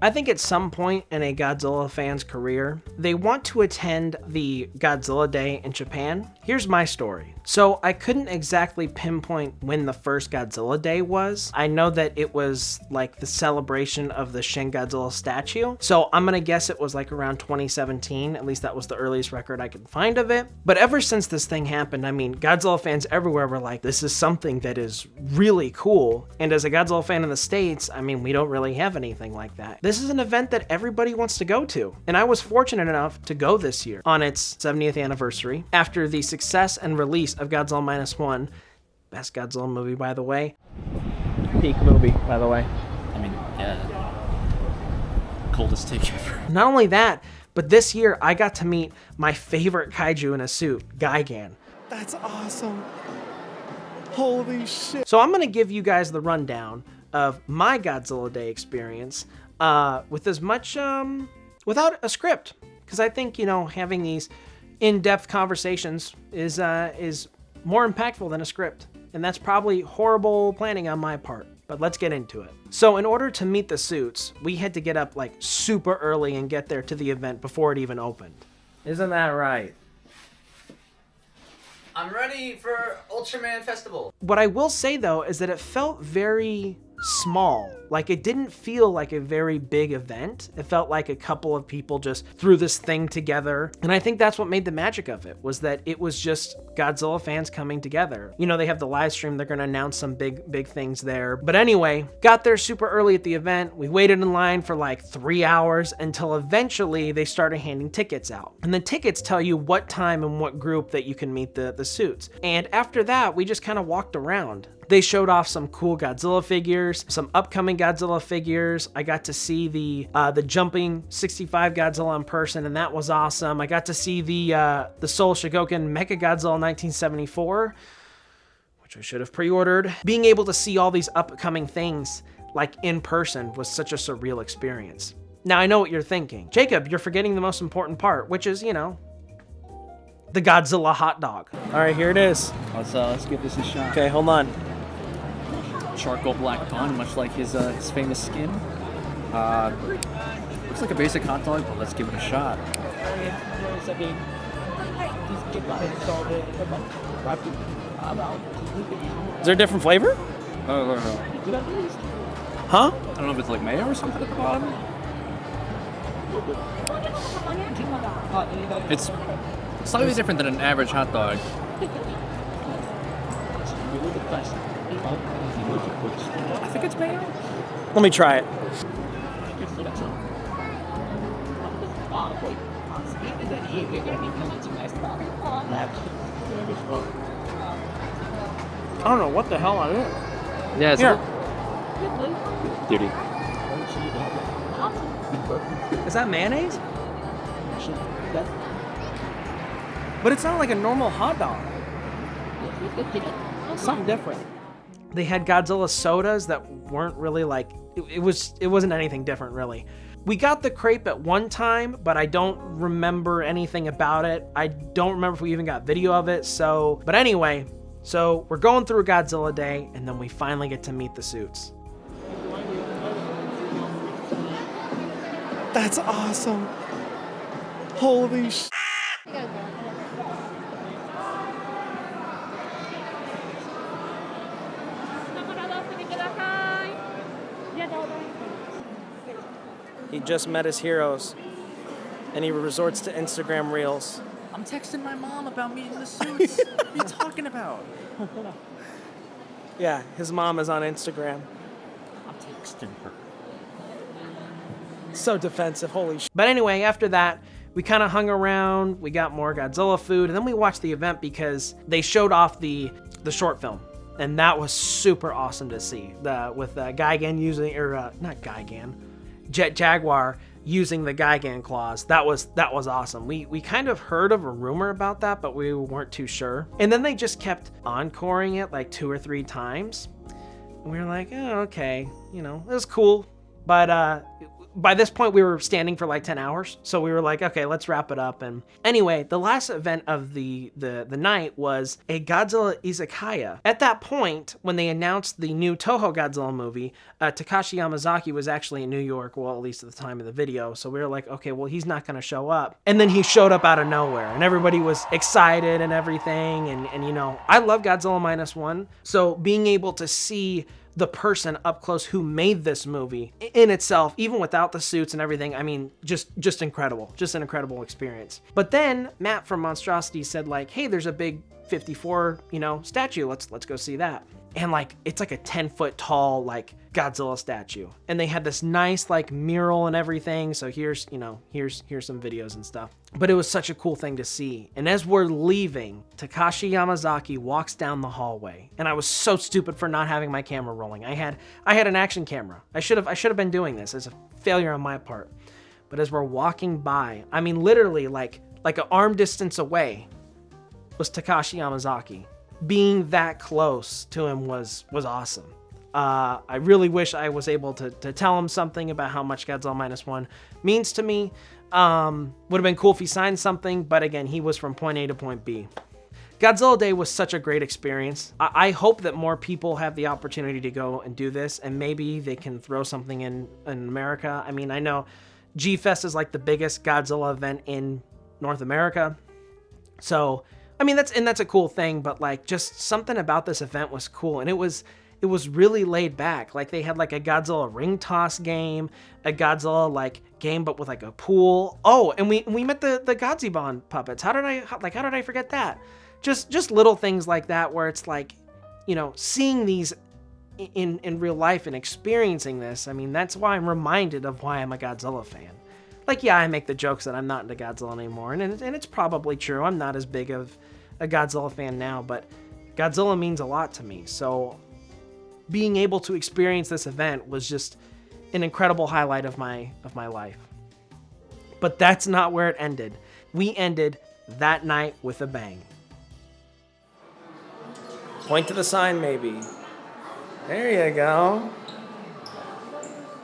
I think at some point in a Godzilla fan's career, they want to attend the Godzilla Day in Japan. Here's my story. So I couldn't exactly pinpoint when the first Godzilla Day was. I know that it was like the celebration of the Shin Godzilla statue. So I'm gonna guess it was like around 2017. At least that was the earliest record I could find of it. But ever since this thing happened, I mean, Godzilla fans everywhere were like, this is something that is really cool. And as a Godzilla fan in the States, I mean, we don't really have anything like that. This is an event that everybody wants to go to. And I was fortunate enough to go this year on its 70th anniversary after the success and release of Godzilla Minus One. Best Godzilla movie, by the way. Peak movie, by the way. I mean, yeah. Coldest take ever. Not only that, but this year I got to meet my favorite kaiju in a suit, Gigan. That's awesome. Holy shit. So I'm gonna give you guys the rundown of my Godzilla Day experience with as much, without a script. Because I think, you know, having these in-depth conversations is more impactful than a script. And that's probably horrible planning on my part, but let's get into it. So in order to meet the suits, we had to get up like super early and get there to the event before it even opened. Isn't that right? I'm ready for Ultraman Festival. What I will say though is that it felt very small. Like it didn't feel like a very big event. It felt like a couple of people just threw this thing together. And I think that's what made the magic of it, was that it was just Godzilla fans coming together. You know, they have the live stream, they're gonna announce some big things there. But anyway, got there super early at the event. We waited in line for like 3 hours until eventually they started handing tickets out. And the tickets tell you what time and what group that you can meet the suits. And after that, we just kind of walked around. They showed off some cool Godzilla figures, some upcoming Godzilla figures. I got to see the jumping 65 Godzilla in person, and that was awesome. I got to see the Seoul Shogoken Mechagodzilla 1974, which I should have pre-ordered. Being able to see all these upcoming things like in person was such a surreal experience. Now I know what you're thinking. Jacob, you're forgetting the most important part, which is, you know, the Godzilla hot dog. All right, here it is. Let's give this a shot. Okay, hold on. Charcoal black bun, much like his famous skin. Looks like a basic hot dog, but let's give it a shot. Is there a different flavor? Huh? I don't know if it's like mayo or something at the bottom. It's slightly different than an average hot dog. I think it's mayo. Let me try it. I don't know what the hell I did. Yeah, it's Here. Duty. Is that mayonnaise? But it's not like a normal hot dog. Something different. They had Godzilla sodas that weren't really like, it wasn't anything different really. We got the crepe at one time, but I don't remember anything about it. I don't remember if we even got video of it, but anyway, so we're going through Godzilla Day, and then we finally get to meet the suits. That's awesome. Holy sh**. He just met his heroes, and he resorts to Instagram Reels. I'm texting my mom about meeting the suits. What are you talking about? Yeah, his mom is on Instagram. I'm texting her. So defensive, holy shit. But anyway, after that, we kind of hung around, we got more Godzilla food, and then we watched the event because they showed off the short film. And that was super awesome to see. With Gigan using, not Gigan, Jet Jaguar using the Gigan claws. That was awesome. We kind of heard of a rumor about that, but we weren't too sure. And then they just kept encoring it like 2 or 3 times. And we were like, oh, okay, you know, it was cool. But by this point we were standing for like 10 hours. So we were like, okay, let's wrap it up. And anyway, the last event of the night was a Godzilla izakaya. At that point, when they announced the new Toho Godzilla movie, Takashi Yamazaki was actually in New York, well, at least at the time of the video. So we were like, okay, well, he's not going to show up. And then he showed up out of nowhere and everybody was excited and everything. And you know, I love Godzilla Minus One. So being able to see the person up close who made this movie in itself, even without the suits and everything, I mean, just incredible, just an incredible experience. But then Matt from Monstrosity said like, hey, there's a big 54, you know, statue. Let's go see that. And like, it's like a 10-foot tall, like Godzilla statue. And they had this nice like mural and everything. So here's, you know, here's some videos and stuff. But it was such a cool thing to see. And as we're leaving, Takashi Yamazaki walks down the hallway. And I was so stupid for not having my camera rolling. I had an action camera. I should have been doing this. As a failure on my part. But as we're walking by, I mean, literally like an arm distance away was Takashi Yamazaki. Being that close to him was awesome. I really wish I was able to tell him something about how much Godzilla Minus One means to me. Would have been cool if he signed something, but again, he was from point A to point B. Godzilla Day was such a great experience. I hope that more people have the opportunity to go and do this, and maybe they can throw something in America. I mean, I know G-Fest is like the biggest Godzilla event in North America. So, I mean, that's a cool thing, but like just something about this event was cool. And it was really laid back. Like they had like a Godzilla ring toss game, a Godzilla like game, but with like a pool. Oh, and we met the Godzibon puppets. How did I forget that? Just little things like that where it's like, you know, seeing these in real life and experiencing this. I mean, that's why I'm reminded of why I'm a Godzilla fan. Like, yeah, I make the jokes that I'm not into Godzilla anymore, and it's probably true. I'm not as big of a Godzilla fan now, but Godzilla means a lot to me. So being able to experience this event was just an incredible highlight of my life. But that's not where it ended. We ended that night with a bang. Point to the sign, maybe. There you go.